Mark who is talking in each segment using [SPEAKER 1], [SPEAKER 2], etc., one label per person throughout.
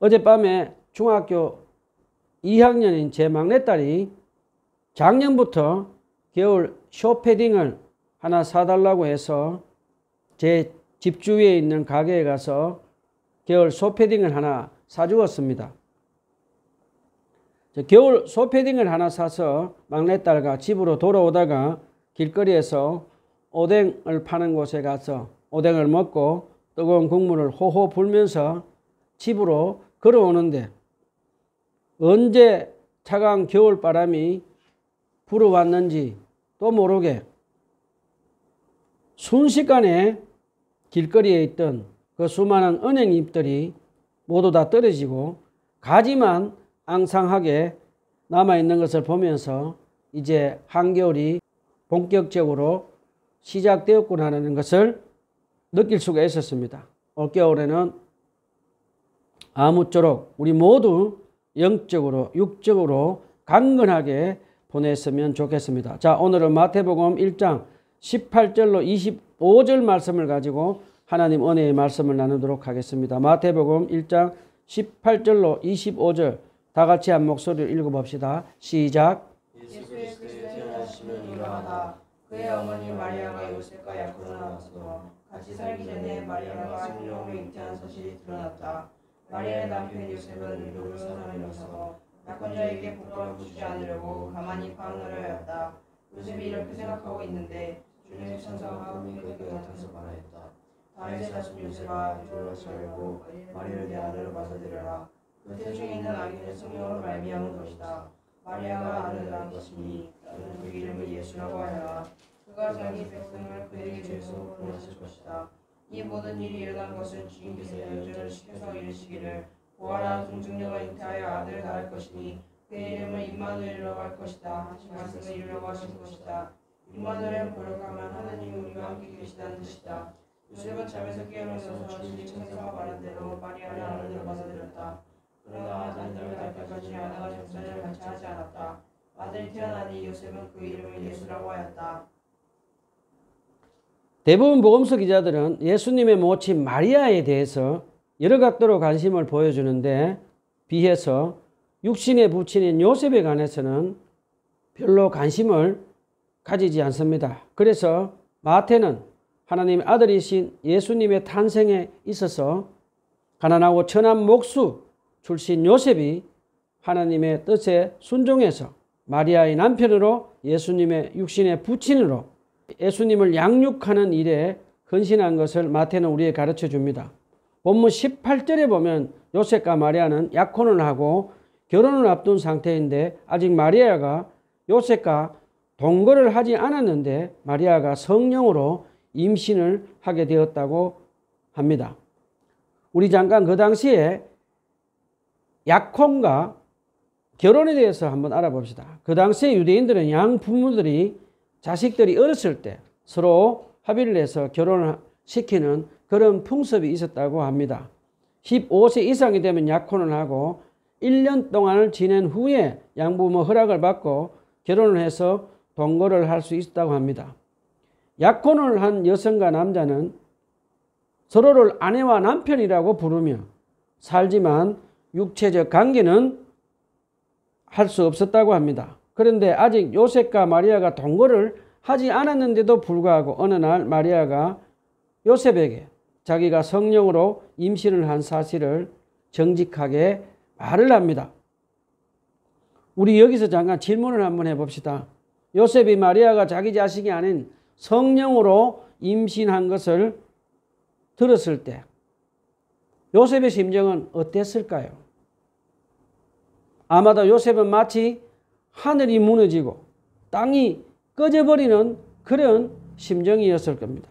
[SPEAKER 1] 어젯밤에 중학교 2학년인 제 막내딸이 작년부터 겨울 쇼패딩을 하나 사달라고 해서 제 집 주위에 있는 가게에 가서 겨울 쇼패딩을 하나 사주었습니다. 겨울 쇼패딩을 하나 사서 막내딸과 집으로 돌아오다가 길거리에서 오뎅을 파는 곳에 가서 오뎅을 먹고 뜨거운 국물을 호호 불면서 집으로 걸어오는데 언제 차가운 겨울바람이 불어왔는지 또 모르게 순식간에 길거리에 있던 그 수많은 은행잎들이 모두 다 떨어지고 가지만 앙상하게 남아있는 것을 보면서 이제 한겨울이 본격적으로 시작되었구나라는 것을 느낄 수가 있었습니다. 올겨울에는 아무쪼록 우리 모두 영적으로 육적으로 강건하게 보냈으면 좋겠습니다. 자, 오늘은 마태복음 1장 18절로 25절 말씀을 가지고 하나님 은혜의 말씀을 나누도록 하겠습니다. 마태복음 1장 18절로 25절 다 같이 한 목소리로 읽어봅시다. 시작.
[SPEAKER 2] 예수의 그리스도의 태어나심은 이러하다. 그의 어머니 마리아가 요셉과 야곱을 낳았어. 같이 살기 전에 마리아가 성령으로 잉태한 사실이 드러났다. 마리아의 남편 요셉은 유독 사람이라서 약혼자에게 복을 주지 않으려고 가만히 방언을 하였다. 요셉이 이렇게 생각하고 있는데 주님의 천사가 그에게 나타나서 말하였다. 다윗의 자손 요셉아, 졸라지 말고 마리아를 내 아내로 받아들여라. 그 태중에 있는 아기는 성령으로 말미암은 것이다. 마리아가 아는 낳은 것이니 너는 그 이름을 예수라고 하여라. 그가 자기 백성을 그에게 죄에서 구원하실 것이다. 이 모든 일이 일어난 것은 주님께서 여자를 시켜서 이르시기를 보아라, 동정녀가 잉태하여 아들을 낳을 것이니 그의 이름을 임마누엘이라고 할 것이다 하신 말씀을 이루려고 하신 것이다. 임마누엘은 번역하면 하나님이 우리와 함께 계시다는 뜻이다. 요셉은 잠에서 깨어나서 주님의 천사가 말한 대로 마리아를 아내로 받아들였다. 그러나 아들을 낳을 때까지 아내가 정사를 같이 하지 않았다. 아들이 태어나니 요셉은 그 이름을 예수라고 하였다.
[SPEAKER 1] 대부분 복음서 기자들은 예수님의 모친 마리아에 대해서 여러 각도로 관심을 보여주는데 비해서 육신의 부친인 요셉에 관해서는 별로 관심을 가지지 않습니다. 그래서 마태는 하나님의 아들이신 예수님의 탄생에 있어서 가난하고 천한 목수 출신 요셉이 하나님의 뜻에 순종해서 마리아의 남편으로 예수님의 육신의 부친으로 예수님을 양육하는 일에 헌신한 것을 마태는 우리에게 가르쳐 줍니다. 본문 18절에 보면 요셉과 마리아는 약혼을 하고 결혼을 앞둔 상태인데 아직 마리아가 요셉과 동거를 하지 않았는데 마리아가 성령으로 임신을 하게 되었다고 합니다. 우리 잠깐 그 당시에 약혼과 결혼에 대해서 한번 알아봅시다. 그 당시에 유대인들은 양 부모들이 자식들이 어렸을 때 서로 합의를 해서 결혼을 시키는 그런 풍습이 있었다고 합니다. 15세 이상이 되면 약혼을 하고 1년 동안을 지낸 후에 양부모 허락을 받고 결혼을 해서 동거를 할 수 있었다고 합니다. 약혼을 한 여성과 남자는 서로를 아내와 남편이라고 부르며 살지만 육체적 관계는 할 수 없었다고 합니다. 그런데 아직 요셉과 마리아가 동거를 하지 않았는데도 불구하고 어느 날 마리아가 요셉에게 자기가 성령으로 임신을 한 사실을 정직하게 말을 합니다. 우리 여기서 잠깐 질문을 한번 해봅시다. 요셉이 마리아가 자기 자식이 아닌 성령으로 임신한 것을 들었을 때 요셉의 심정은 어땠을까요? 아마도 요셉은 마치 하늘이 무너지고 땅이 꺼져버리는 그런 심정이었을 겁니다.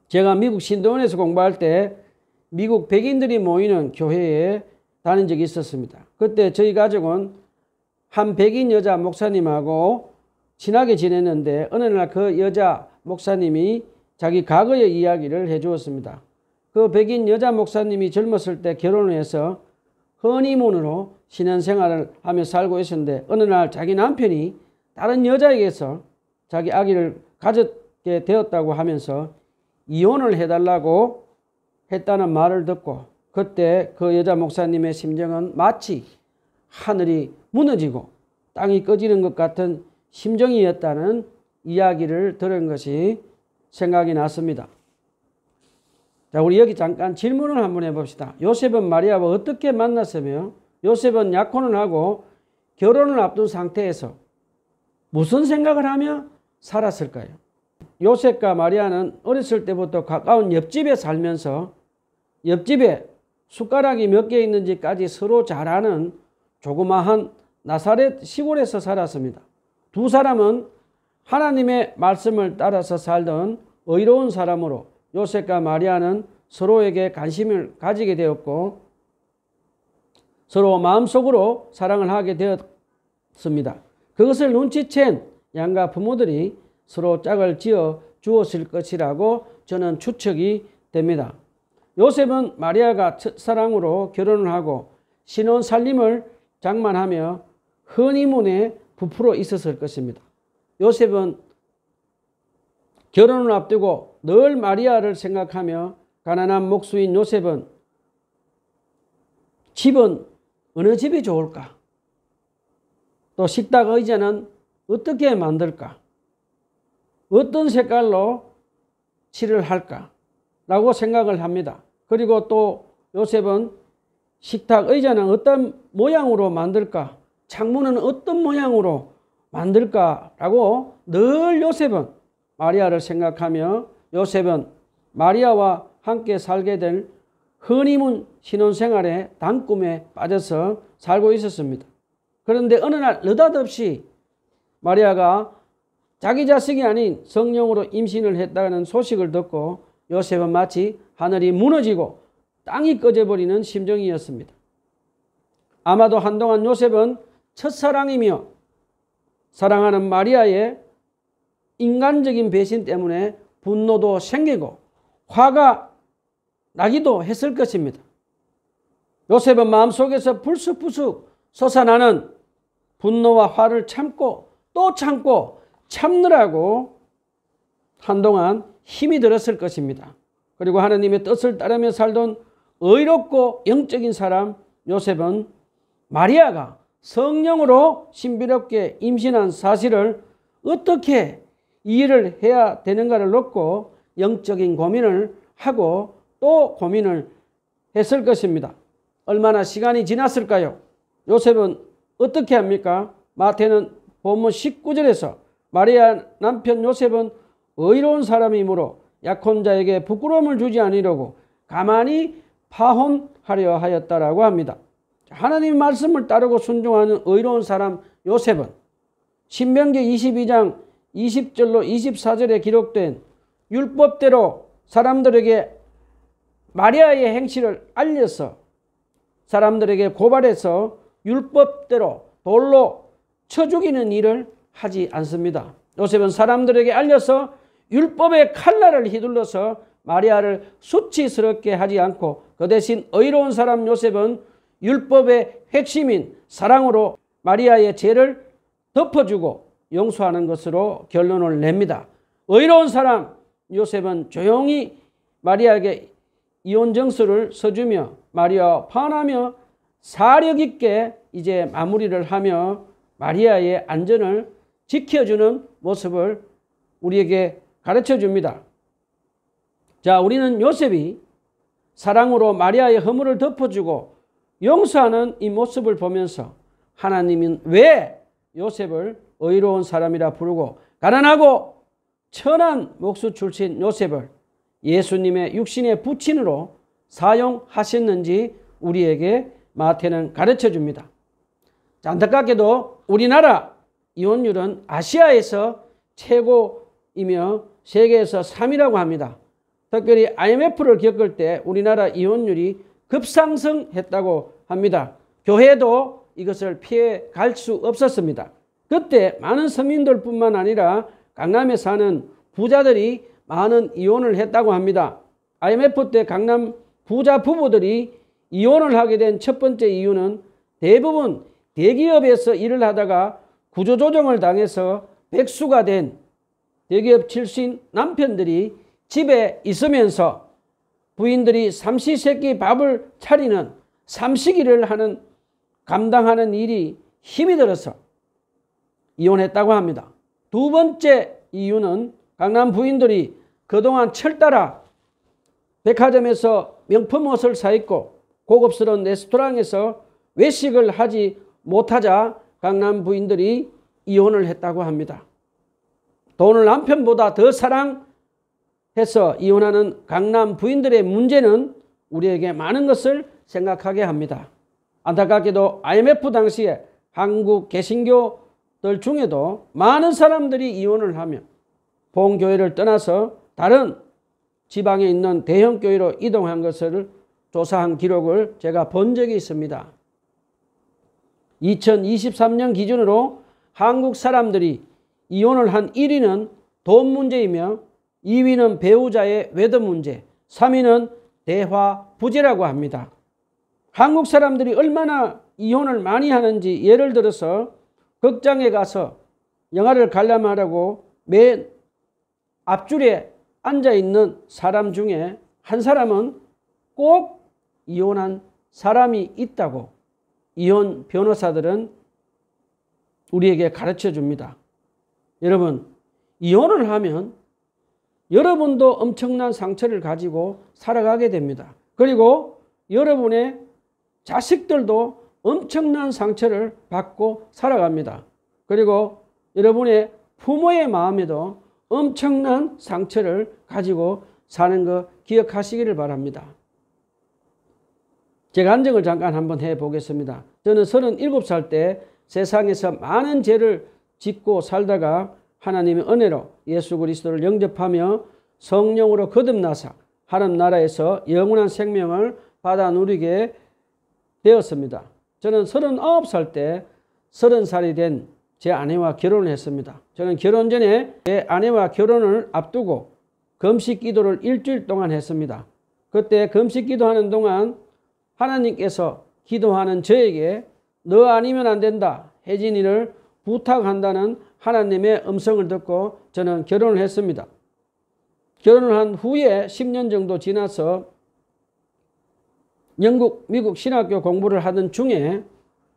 [SPEAKER 1] 제가 미국 신도원에서 공부할 때 미국 백인들이 모이는 교회에 다닌 적이 있었습니다. 그때 저희 가족은 한 백인 여자 목사님하고 친하게 지냈는데 어느 날 그 여자 목사님이 자기 과거의 이야기를 해주었습니다. 그 백인 여자 목사님이 젊었을 때 결혼을 해서 허니문으로 신혼생활을 하며 살고 있었는데 어느 날 자기 남편이 다른 여자에게서 자기 아기를 가졌게 되었다고 하면서 이혼을 해달라고 했다는 말을 듣고 그때 그 여자 목사님의 심정은 마치 하늘이 무너지고 땅이 꺼지는 것 같은 심정이었다는 이야기를 들은 것이 생각이 났습니다. 자, 우리 여기 잠깐 질문을 한번 해봅시다. 요셉은 마리아와 어떻게 만났으며 요셉은 약혼을 하고 결혼을 앞둔 상태에서 무슨 생각을 하며 살았을까요? 요셉과 마리아는 어렸을 때부터 가까운 옆집에 살면서 옆집에 숟가락이 몇 개 있는지까지 서로 잘 아는 조그마한 나사렛 시골에서 살았습니다. 두 사람은 하나님의 말씀을 따라서 살던 의로운 사람으로 요셉과 마리아는 서로에게 관심을 가지게 되었고 서로 마음속으로 사랑을 하게 되었습니다. 그것을 눈치챈 양가 부모들이 서로 짝을 지어 주었을 것이라고 저는 추측이 됩니다. 요셉은 마리아가 첫사랑으로 결혼을 하고 신혼 살림을 장만하며 허니문에 부풀어 있었을 것입니다. 요셉은 결혼을 앞두고 늘 마리아를 생각하며 가난한 목수인 요셉은 집은 어느 집이 좋을까? 또 식탁 의자는 어떻게 만들까? 어떤 색깔로 칠을 할까? 라고 생각을 합니다. 그리고 또 요셉은 식탁 의자는 어떤 모양으로 만들까? 창문은 어떤 모양으로 만들까라고 늘 요셉은 마리아를 생각하며 요셉은 마리아와 함께 살게 될 허니문 신혼생활의 단꿈에 빠져서 살고 있었습니다. 그런데 어느 날 느닷없이 마리아가 자기 자식이 아닌 성령으로 임신을 했다는 소식을 듣고 요셉은 마치 하늘이 무너지고 땅이 꺼져버리는 심정이었습니다. 아마도 한동안 요셉은 첫사랑이며 사랑하는 마리아의 인간적인 배신 때문에 분노도 생기고 화가 나기도 했을 것입니다. 요셉은 마음속에서 불쑥불쑥 솟아나는 분노와 화를 참고 또 참고 참느라고 한동안 힘이 들었을 것입니다. 그리고 하나님의 뜻을 따르며 살던 의롭고 영적인 사람 요셉은 마리아가 성령으로 신비롭게 임신한 사실을 어떻게 이해를 해야 되는가를 놓고 영적인 고민을 하고 또 고민을 했을 것입니다. 얼마나 시간이 지났을까요? 요셉은 어떻게 합니까? 마태는 본문 19절에서 마리아 남편 요셉은 의로운 사람이므로 약혼자에게 부끄러움을 주지 아니려고 가만히 파혼하려 하였다라고 합니다. 하나님의 말씀을 따르고 순종하는 의로운 사람 요셉은 신명기 22장 20절로 24절에 기록된 율법대로 사람들에게 마리아의 행실을 알려서 사람들에게 고발해서 율법대로 돌로 쳐 죽이는 일을 하지 않습니다. 요셉은 사람들에게 알려서 율법의 칼날을 휘둘러서 마리아를 수치스럽게 하지 않고 그 대신 의로운 사람 요셉은 율법의 핵심인 사랑으로 마리아의 죄를 덮어주고 용서하는 것으로 결론을 냅니다. 의로운 사람 요셉은 조용히 마리아에게 이혼 정서를 써주며 마리아와 화하며 사력 있게 이제 마무리를 하며 마리아의 안전을 지켜주는 모습을 우리에게 가르쳐 줍니다. 자, 우리는 요셉이 사랑으로 마리아의 허물을 덮어주고 용서하는 이 모습을 보면서 하나님은 왜 요셉을 의로운 사람이라 부르고 가난하고 천한 목수 출신 요셉을 예수님의 육신의 부친으로 사용하셨는지 우리에게 마태는 가르쳐 줍니다. 안타깝게도 우리나라 이혼율은 아시아에서 최고이며 세계에서 3위라고 합니다. 특별히 IMF를 겪을 때 우리나라 이혼율이 급상승했다고 합니다. 교회도 이것을 피해 갈 수 없었습니다. 그때 많은 서민들뿐만 아니라 강남에 사는 부자들이 많은 이혼을 했다고 합니다. IMF 때 강남 부자 부부들이 이혼을 하게 된 첫 번째 이유는 대부분 대기업에서 일을 하다가 구조조정을 당해서 백수가 된 대기업 출신 남편들이 집에 있으면서 부인들이 삼시세끼 밥을 차리는 삼식일을 감당하는 일이 힘이 들어서 이혼했다고 합니다. 두 번째 이유는 강남 부인들이 그동안 철따라 백화점에서 명품 옷을 사입고 고급스러운 레스토랑에서 외식을 하지 못하자 강남 부인들이 이혼을 했다고 합니다. 돈을 남편보다 더 사랑해서 이혼하는 강남 부인들의 문제는 우리에게 많은 것을 생각하게 합니다. 안타깝게도 IMF 당시에 한국 개신교들 중에도 많은 사람들이 이혼을 하며 본교회를 떠나서 다른 지방에 있는 대형 교회로 이동한 것을 조사한 기록을 제가 본 적이 있습니다. 2023년 기준으로 한국 사람들이 이혼을 한 1위는 돈 문제이며 2위는 배우자의 외도 문제, 3위는 대화 부재라고 합니다. 한국 사람들이 얼마나 이혼을 많이 하는지 예를 들어서 극장에 가서 영화를 관람하려고 맨 앞줄에 앉아있는 사람 중에 한 사람은 꼭 이혼한 사람이 있다고 이혼 변호사들은 우리에게 가르쳐 줍니다. 여러분, 이혼을 하면 여러분도 엄청난 상처를 가지고 살아가게 됩니다. 그리고 여러분의 자식들도 엄청난 상처를 받고 살아갑니다. 그리고 여러분의 부모의 마음에도 엄청난 상처를 가지고 사는 거 기억하시기를 바랍니다. 제가 간증을 잠깐 한번 해보겠습니다. 저는 37살 때 세상에서 많은 죄를 짓고 살다가 하나님의 은혜로 예수 그리스도를 영접하며 성령으로 거듭나서 하나님 나라에서 영원한 생명을 받아 누리게 되었습니다. 저는 39살 때 30살이 된 제 아내와 결혼을 했습니다. 저는 결혼 전에 제 아내와 결혼을 앞두고 금식 기도를 일주일 동안 했습니다. 그때 금식 기도하는 동안 하나님께서 기도하는 저에게 너 아니면 안 된다, 혜진이를 부탁한다는 하나님의 음성을 듣고 저는 결혼을 했습니다. 결혼을 한 후에 10년 정도 지나서 영국, 미국 신학교 공부를 하던 중에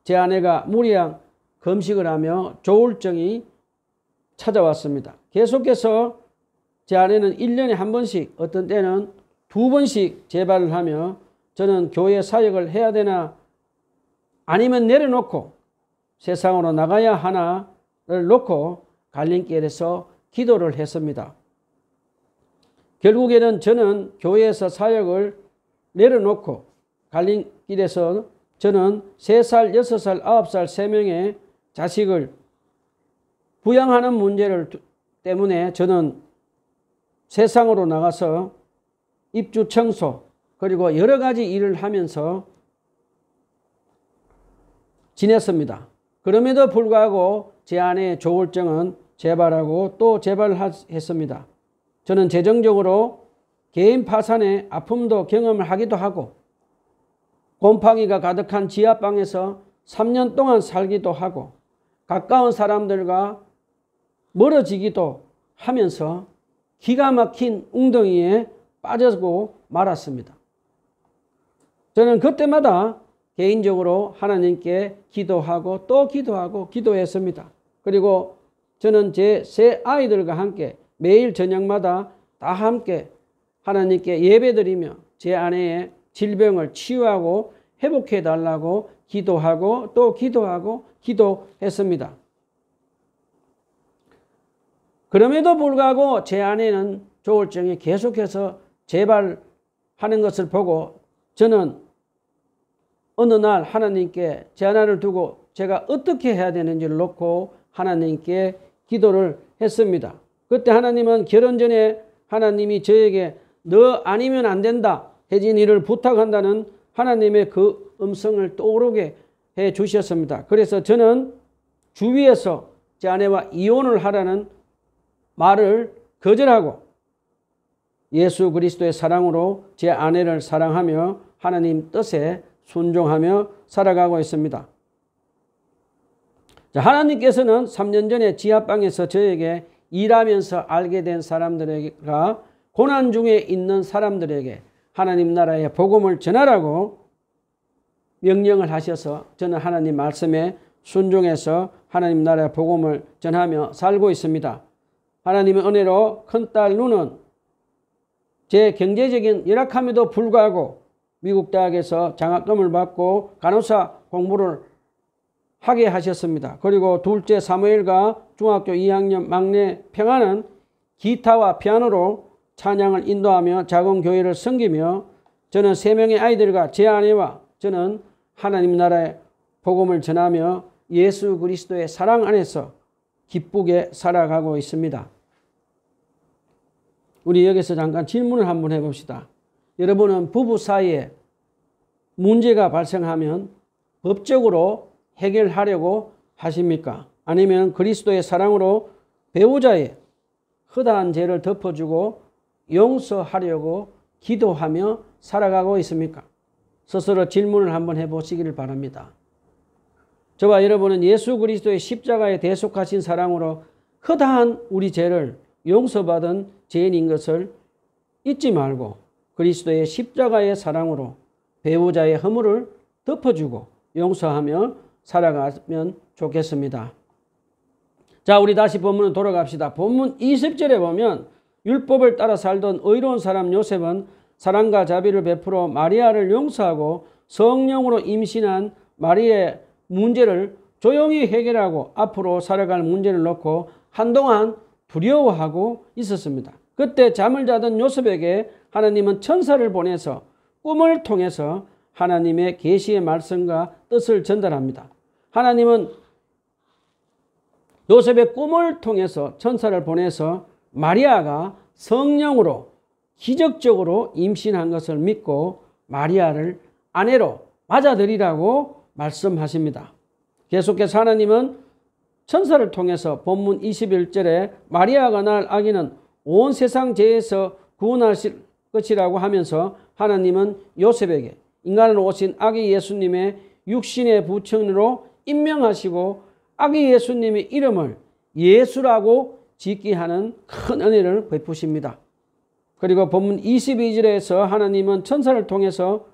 [SPEAKER 1] 제 아내가 무리한 금식을 하며 조울증이 찾아왔습니다. 계속해서 제 아내는 1년에 한 번씩, 어떤 때는 2번씩 재발을 하며 저는 교회 사역을 해야 되나 아니면 내려놓고 세상으로 나가야 하나를 놓고 갈림길에서 기도를 했습니다. 결국에는 저는 교회에서 사역을 내려놓고 갈림길에서 저는 3살, 6살, 9살 3명의 자식을 부양하는 문제를 때문에 저는 세상으로 나가서 입주 청소 그리고 여러 가지 일을 하면서 지냈습니다. 그럼에도 불구하고 제 아내의 조울증은 재발하고 또 재발을 했습니다. 저는 재정적으로 개인 파산의 아픔도 경험을 하기도 하고 곰팡이가 가득한 지하방에서 3년 동안 살기도 하고 가까운 사람들과 멀어지기도 하면서 기가 막힌 웅덩이에 빠지고 말았습니다. 저는 그때마다 개인적으로 하나님께 기도하고 또 기도하고 기도했습니다. 그리고 저는 제 세 아이들과 함께 매일 저녁마다 다 함께 하나님께 예배드리며 제 아내의 질병을 치유하고 회복해 달라고 기도하고 또 기도하고 기도했습니다. 그럼에도 불구하고 제 아내는 조울증이 계속해서 재발하는 것을 보고 저는 어느 날 하나님께 제 아내를 두고 제가 어떻게 해야 되는지를 놓고 하나님께 기도를 했습니다. 그때 하나님은 결혼 전에 하나님이 저에게 너 아니면 안 된다, 혜진이를 부탁한다는 하나님의 그 음성을 떠오르게 해 주셨습니다. 그래서 저는 주위에서 제 아내와 이혼을 하라는 말을 거절하고 예수 그리스도의 사랑으로 제 아내를 사랑하며 하나님 뜻에 순종하며 살아가고 있습니다. 하나님께서는 3년 전에 지하방에서 저에게 일하면서 알게 된 사람들에게 고난 중에 있는 사람들에게 하나님 나라의 복음을 전하라고 명령을 하셔서 저는 하나님 말씀에 순종해서 하나님 나라의 복음을 전하며 살고 있습니다. 하나님의 은혜로 큰딸 누는 제 경제적인 열악함에도 불구하고 미국 대학에서 장학금을 받고 간호사 공부를 하게 하셨습니다. 그리고 둘째 사무엘과 중학교 2학년 막내 평안은 기타와 피아노로 찬양을 인도하며 작은 교회를 섬기며 저는 3명의 아이들과 제 아내와 저는 하나님 나라의 복음을 전하며 예수 그리스도의 사랑 안에서 기쁘게 살아가고 있습니다. 우리 여기서 잠깐 질문을 한번 해봅시다. 여러분은 부부 사이에 문제가 발생하면 법적으로 해결하려고 하십니까? 아니면 그리스도의 사랑으로 배우자의 허다한 죄를 덮어주고 용서하려고 기도하며 살아가고 있습니까? 스스로 질문을 한번 해보시기를 바랍니다. 저와 여러분은 예수 그리스도의 십자가에 대속하신 사랑으로 허다한 우리 죄를 용서받은 죄인인 것을 잊지 말고 그리스도의 십자가의 사랑으로 배우자의 허물을 덮어주고 용서하며 살아가면 좋겠습니다. 자, 우리 다시 본문으로 돌아갑시다. 본문 20절에 보면 율법을 따라 살던 의로운 사람 요셉은 사랑과 자비를 베풀어 마리아를 용서하고 성령으로 임신한 마리아의 문제를 조용히 해결하고 앞으로 살아갈 문제를 놓고 한동안 두려워하고 있었습니다. 그때 잠을 자던 요셉에게 하나님은 천사를 보내서 꿈을 통해서 하나님의 계시의 말씀과 뜻을 전달합니다. 하나님은 요셉의 꿈을 통해서 천사를 보내서 마리아가 성령으로 기적적으로 임신한 것을 믿고 마리아를 아내로 맞아들이라고 말씀하십니다. 계속해서 하나님은 천사를 통해서 본문 21절에 마리아가 낳을 아기는 온 세상 죄에서 구원하실 것이라고 하면서 하나님은 요셉에게 인간으로 오신 아기 예수님의 육신의 부처로 임명하시고 아기 예수님의 이름을 예수라고 짓게 하는 큰 은혜를 베푸십니다. 그리고 본문 22절에서 하나님은 천사를 통해서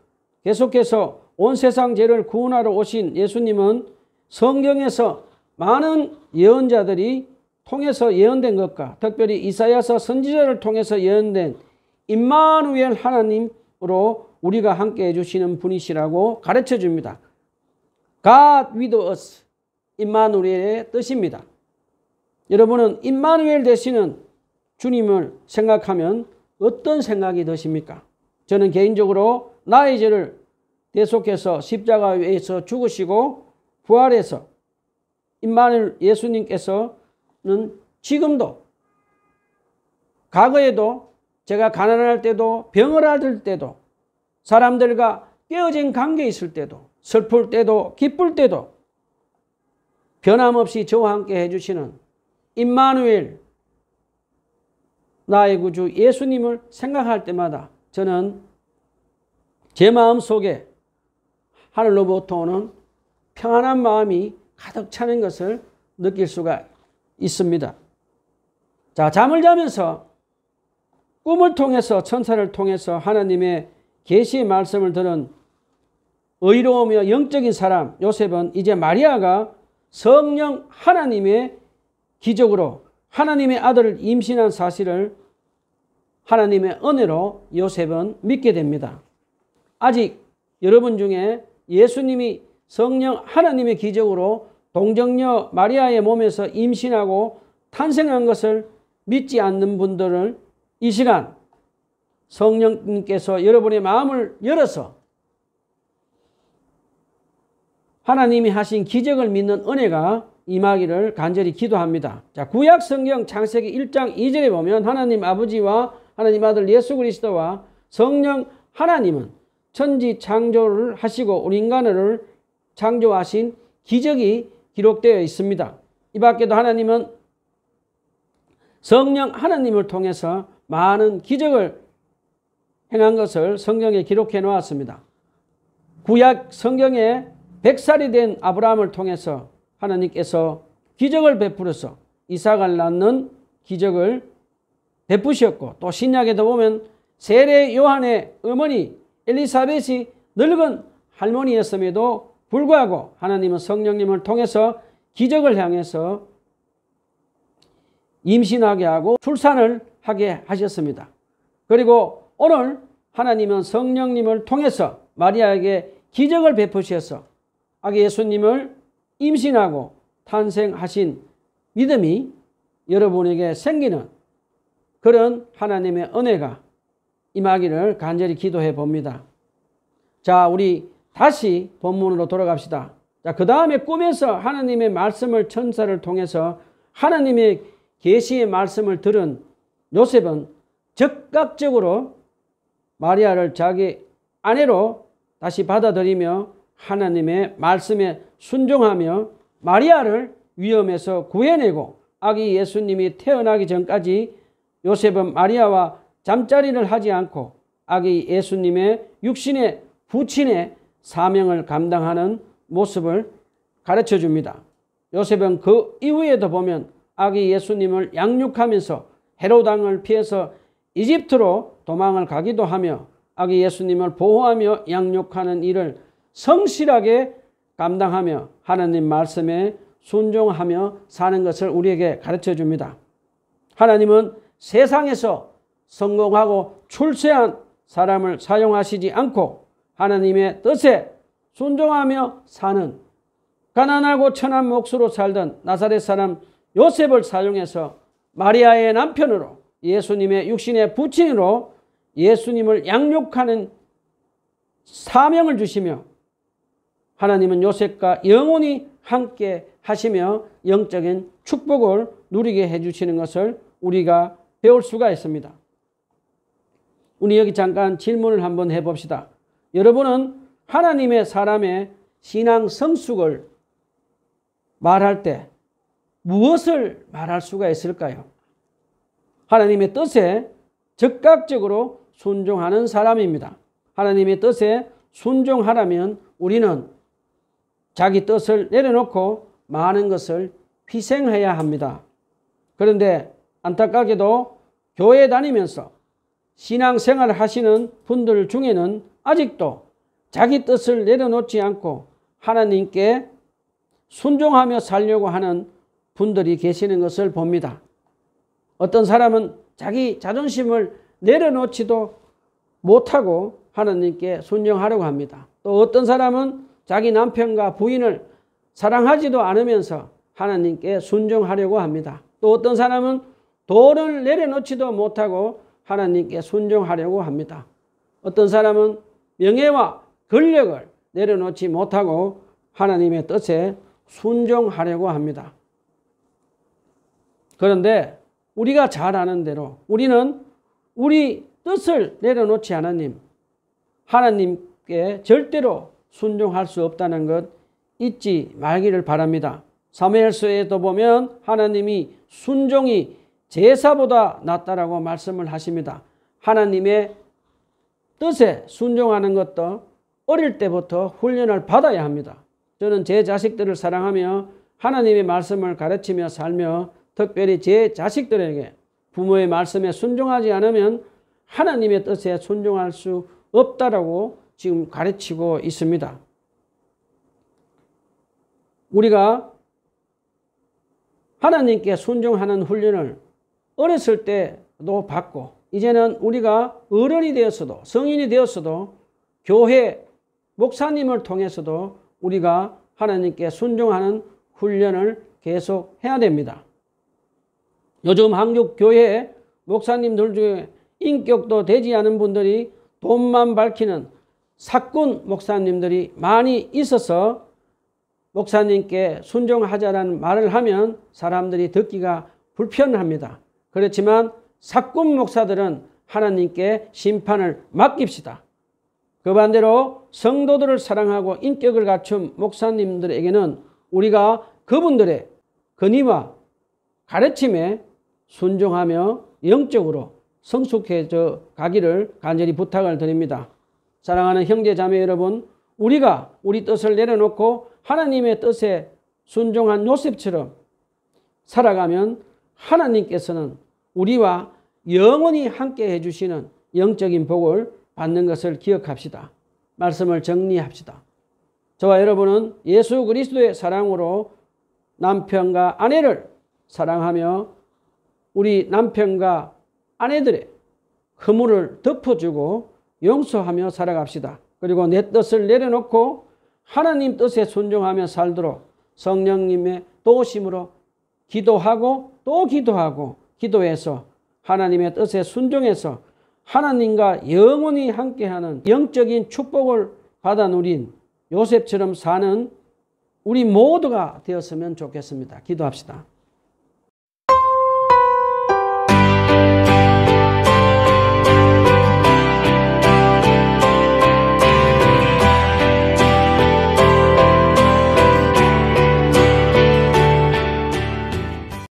[SPEAKER 1] 계속해서 온 세상 죄를 구원하러 오신 예수님은 성경에서 많은 예언자들이 통해서 예언된 것과 특별히 이사야서 선지자를 통해서 예언된 임마누엘 하나님으로 우리가 함께 해주시는 분이시라고 가르쳐 줍니다. God with us, 임마누엘의 뜻입니다. 여러분은 임마누엘 되시는 주님을 생각하면 어떤 생각이 드십니까? 저는 개인적으로 나의 죄를 대속해서 십자가에서 죽으시고 부활해서 임마누엘 예수님께서는 지금도 과거에도 제가 가난할 때도 병을 앓을 때도 사람들과 깨어진 관계에 있을 때도 슬플 때도 기쁠 때도 변함없이 저와 함께 해주시는 임마누엘 나의 구주 예수님을 생각할 때마다 저는 제 마음속에 하늘로부터 오는 평안한 마음이 가득 차는 것을 느낄 수가 있습니다. 자, 잠을 자면서 꿈을 통해서 천사를 통해서 하나님의 계시의 말씀을 들은 의로우며 영적인 사람 요셉은 이제 마리아가 성령 하나님의 기적으로 하나님의 아들을 임신한 사실을 하나님의 은혜로 요셉은 믿게 됩니다. 아직 여러분 중에 예수님이 성령 하나님의 기적으로 동정녀 마리아의 몸에서 임신하고 탄생한 것을 믿지 않는 분들을 이 시간 성령님께서 여러분의 마음을 열어서 하나님이 하신 기적을 믿는 은혜가 임하기를 간절히 기도합니다. 자, 구약 성경 창세기 1장 2절에 보면 하나님 아버지와 하나님 아들 예수 그리스도와 성령 하나님은 천지 창조를 하시고 우리 인간을 창조하신 기적이 기록되어 있습니다. 이 밖에도 하나님은 성령 하나님을 통해서 많은 기적을 행한 것을 성경에 기록해 놓았습니다. 구약 성경에 100살이 된 아브라함을 통해서 하나님께서 기적을 베풀어서 이삭을 낳는 기적을 베푸셨고 또 신약에도 보면 세례 요한의 어머니 엘리사벳이 늙은 할머니였음에도 불구하고 하나님은 성령님을 통해서 기적을 향해서 임신하게 하고 출산을 하게 하셨습니다. 그리고 오늘 하나님은 성령님을 통해서 마리아에게 기적을 베푸셔서 아기 예수님을 임신하고 탄생하신 믿음이 여러분에게 생기는 그런 하나님의 은혜가 임하기를 간절히 기도해 봅니다. 자, 우리 다시 본문으로 돌아갑시다. 자, 그 다음에 꿈에서 하나님의 말씀을 천사를 통해서 하나님의 계시의 말씀을 들은 요셉은 즉각적으로 마리아를 자기 아내로 다시 받아들이며 하나님의 말씀에 순종하며 마리아를 위험에서 구해내고 아기 예수님이 태어나기 전까지 요셉은 마리아와 잠자리를 하지 않고 아기 예수님의 육신의 부친의 사명을 감당하는 모습을 가르쳐 줍니다. 요셉은 그 이후에도 보면 아기 예수님을 양육하면서 헤롯 왕을 피해서 이집트로 도망을 가기도 하며 아기 예수님을 보호하며 양육하는 일을 성실하게 감당하며 하나님 말씀에 순종하며 사는 것을 우리에게 가르쳐 줍니다. 하나님은 세상에서 성공하고 출세한 사람을 사용하시지 않고 하나님의 뜻에 순종하며 사는 가난하고 천한 몫으로 살던 나사렛 사람 요셉을 사용해서 마리아의 남편으로 예수님의 육신의 부친으로 예수님을 양육하는 사명을 주시며 하나님은 요셉과 영원히 함께 하시며 영적인 축복을 누리게 해주시는 것을 우리가 배울 수가 있습니다. 우리 여기 잠깐 질문을 한번 해봅시다. 여러분은 하나님의 사람의 신앙 성숙을 말할 때 무엇을 말할 수가 있을까요? 하나님의 뜻에 즉각적으로 순종하는 사람입니다. 하나님의 뜻에 순종하려면 우리는 자기 뜻을 내려놓고 많은 것을 희생해야 합니다. 그런데 안타깝게도 교회 다니면서 신앙생활을 하시는 분들 중에는 아직도 자기 뜻을 내려놓지 않고 하나님께 순종하며 살려고 하는 분들이 계시는 것을 봅니다. 어떤 사람은 자기 자존심을 내려놓지도 못하고 하나님께 순종하려고 합니다. 또 어떤 사람은 자기 남편과 부인을 사랑하지도 않으면서 하나님께 순종하려고 합니다. 또 어떤 사람은 돈을 내려놓지도 못하고 하나님께 순종하려고 합니다. 어떤 사람은 명예와 권력을 내려놓지 못하고 하나님의 뜻에 순종하려고 합니다. 그런데 우리가 잘 아는 대로 우리는 우리 뜻을 내려놓지 않으니 하나님께 절대로 순종할 수 없다는 것 잊지 말기를 바랍니다. 사무엘서에도 보면 하나님이 순종이 제사보다 낫다라고 말씀을 하십니다. 하나님의 뜻에 순종하는 것도 어릴 때부터 훈련을 받아야 합니다. 저는 제 자식들을 사랑하며 하나님의 말씀을 가르치며 살며 특별히 제 자식들에게 부모의 말씀에 순종하지 않으면 하나님의 뜻에 순종할 수 없다라고 지금 가르치고 있습니다. 우리가 하나님께 순종하는 훈련을 어렸을 때도 받고 이제는 우리가 어른이 되었어도 성인이 되었어도 교회 목사님을 통해서도 우리가 하나님께 순종하는 훈련을 계속 해야 됩니다. 요즘 한국 교회 목사님들 중에 인격도 되지 않은 분들이 돈만 밝히는 사꾼 목사님들이 많이 있어서 목사님께 순종하자라는 말을 하면 사람들이 듣기가 불편합니다. 그렇지만 사꾼 목사들은 하나님께 심판을 맡깁시다. 그 반대로 성도들을 사랑하고 인격을 갖춘 목사님들에게는 우리가 그분들의 건의와 가르침에 순종하며 영적으로 성숙해져 가기를 간절히 부탁을 드립니다. 사랑하는 형제 자매 여러분, 우리가 우리 뜻을 내려놓고 하나님의 뜻에 순종한 요셉처럼 살아가면 하나님께서는 우리와 영원히 함께 해주시는 영적인 복을 받는 것을 기억합시다. 말씀을 정리합시다. 저와 여러분은 예수 그리스도의 사랑으로 남편과 아내를 사랑하며 우리 남편과 아내들의 허물을 덮어주고 용서하며 살아갑시다. 그리고 내 뜻을 내려놓고 하나님 뜻에 순종하며 살도록 성령님의 도우심으로 기도하고 또 기도하고 기도해서 하나님의 뜻에 순종해서 하나님과 영원히 함께하는 영적인 축복을 받아 누린 요셉처럼 사는 우리 모두가 되었으면 좋겠습니다. 기도합시다.